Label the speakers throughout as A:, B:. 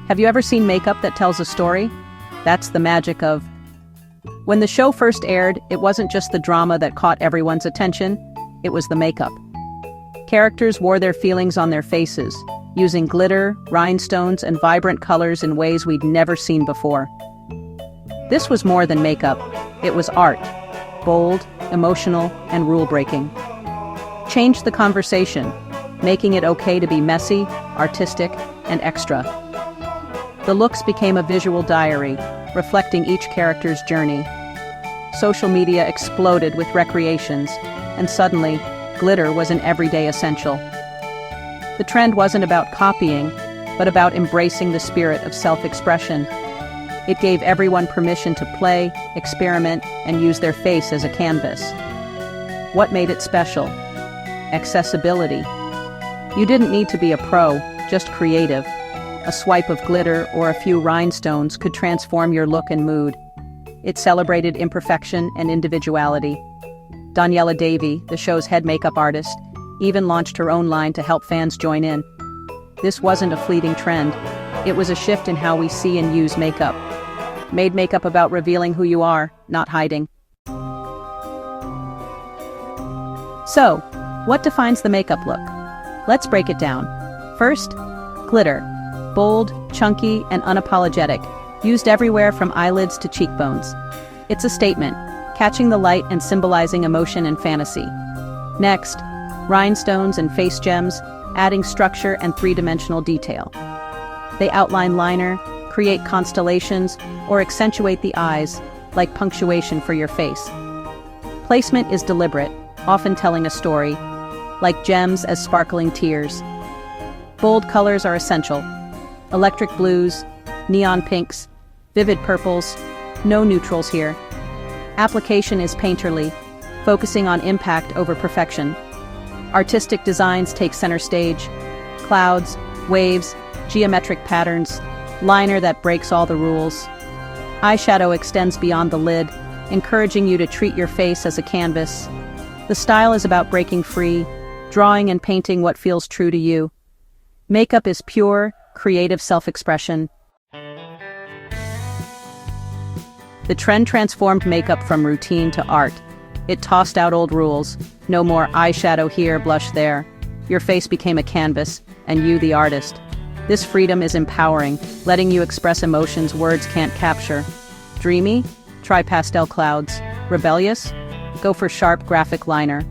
A: Have you ever seen makeup that tells a story? That's the magic of... When the show first aired, it wasn't just the drama that caught everyone's attention, it was the makeup. Characters wore their feelings on their faces, using glitter, rhinestones, and vibrant colors in ways we'd never seen before. This was more than makeup, it was art. Bold, emotional, and rule-breaking. Changed the conversation, making it okay to be messy, artistic, and extra. The looks became a visual diary, reflecting each character's journey. Social media exploded with recreations, and suddenly, glitter was an everyday essential. The trend wasn't about copying, but about embracing the spirit of self-expression. It gave everyone permission to play, experiment, and use their face as a canvas. What made it special? Accessibility. You didn't need to be a pro, just creative. A swipe of glitter or a few rhinestones could transform your look and mood. It celebrated imperfection and individuality. Daniela Davy, the show's head makeup artist, even launched her own line to help fans join in. This wasn't a fleeting trend. It was a shift in how we see and use makeup. Made makeup about revealing who you are, not hiding. So, what defines the makeup look? Let's break it down. First, glitter. Bold, chunky, and unapologetic, used everywhere from eyelids to cheekbones. It's a statement, catching the light and symbolizing emotion and fantasy. Next, rhinestones and face gems, adding structure and three-dimensional detail. They outline liner, create constellations, or accentuate the eyes, like punctuation for your face. Placement is deliberate, often telling a story, like gems as sparkling tears. Bold colors are essential. Electric blues, neon pinks, vivid purples, no neutrals here. Application is painterly, focusing on impact over perfection. Artistic designs take center stage. Clouds, waves, geometric patterns, liner that breaks all the rules. Eyeshadow extends beyond the lid, encouraging you to treat your face as a canvas. The style is about breaking free, drawing and painting what feels true to you. Makeup is pure, creative self-expression. The trend transformed makeup from routine to art. It tossed out old rules. No more eyeshadow here, blush there. Your face became a canvas, and you the artist. This freedom is empowering, letting you express emotions words can't capture. Dreamy? Try pastel clouds. Rebellious? Go for sharp graphic liner.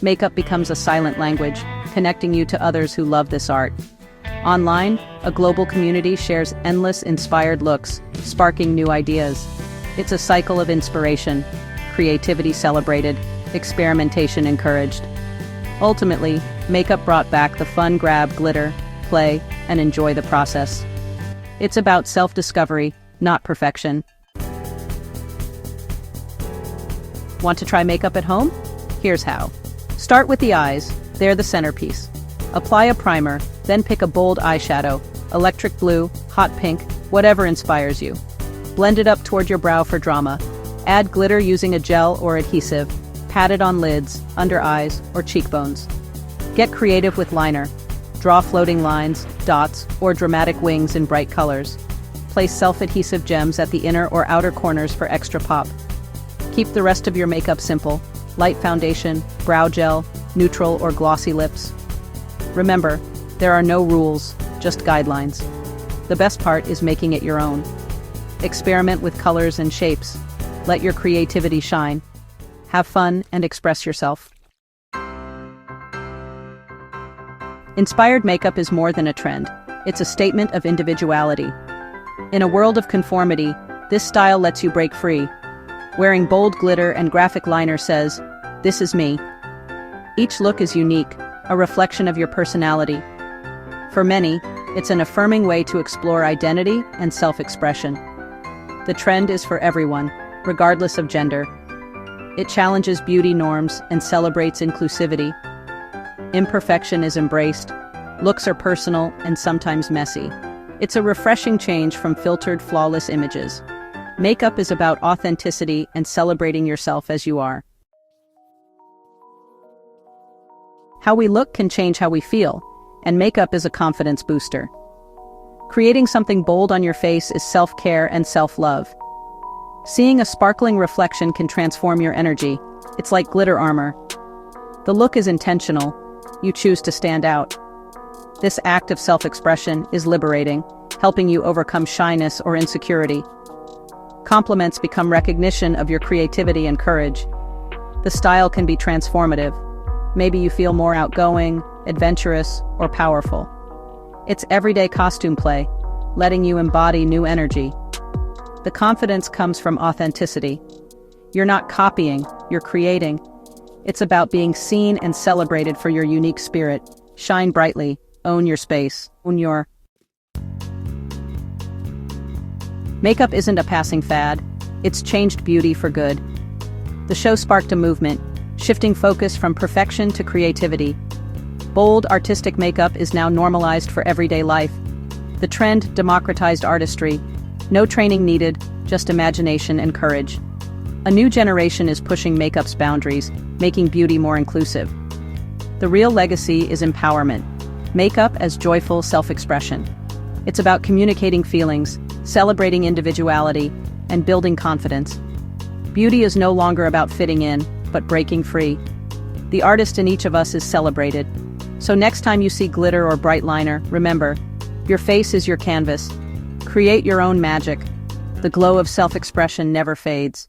A: Makeup becomes a silent language, connecting you to others who love this art. Online, a global community shares endless inspired looks, sparking new ideas. It's a cycle of inspiration, creativity celebrated, experimentation encouraged. Ultimately, makeup brought back the fun grab glitter, play, and enjoy the process. It's about self-discovery, not perfection. Want to try makeup at home? Here's how. Start with the eyes, they're the centerpiece. Apply a primer, then pick a bold eyeshadow, electric blue, hot pink, whatever inspires you. Blend it up toward your brow for drama. Add glitter using a gel or adhesive. Pat it on lids, under eyes, or cheekbones. Get creative with liner. Draw floating lines, dots, or dramatic wings in bright colors. Place self-adhesive gems at the inner or outer corners for extra pop. Keep the rest of your makeup simple. Light foundation, brow gel, neutral or glossy lips. Remember, there are no rules, just guidelines. The best part is making it your own. Experiment with colors and shapes. Let your creativity shine. Have fun and express yourself. Inspired makeup is more than a trend. It's a statement of individuality. In a world of conformity, this style lets you break free. Wearing bold glitter and graphic liner says, "This is me." Each look is unique, a reflection of your personality. For many, it's an affirming way to explore identity and self-expression. The trend is for everyone, regardless of gender. It challenges beauty norms and celebrates inclusivity. Imperfection is embraced. Looks are personal and sometimes messy. It's a refreshing change from filtered, flawless images. Makeup is about authenticity and celebrating yourself as you are. How we look can change how we feel, and makeup is a confidence booster. Creating something bold on your face is self-care and self-love. Seeing a sparkling reflection can transform your energy. It's like glitter armor. The look is intentional. You choose to stand out. This act of self-expression is liberating, helping you overcome shyness or insecurity. Compliments become recognition of your creativity and courage. The style can be transformative. Maybe you feel more outgoing, adventurous, or powerful. It's everyday costume play, letting you embody new energy. The confidence comes from authenticity. You're not copying, you're creating. It's about being seen and celebrated for your unique spirit. Shine brightly, own your space, own your... Makeup isn't a passing fad. It's changed beauty for good. The show sparked a movement, shifting focus from perfection to creativity. Bold, artistic makeup is now normalized for everyday life. The trend democratized artistry. No training needed, just imagination and courage. A new generation is pushing makeup's boundaries, making beauty more inclusive. The real legacy is empowerment. Makeup as joyful self-expression. It's about communicating feelings, celebrating individuality, and building confidence. Beauty is no longer about fitting in, but breaking free. The artist in each of us is celebrated. So next time you see glitter or bright liner, remember, your face is your canvas. Create your own magic. The glow of self-expression never fades.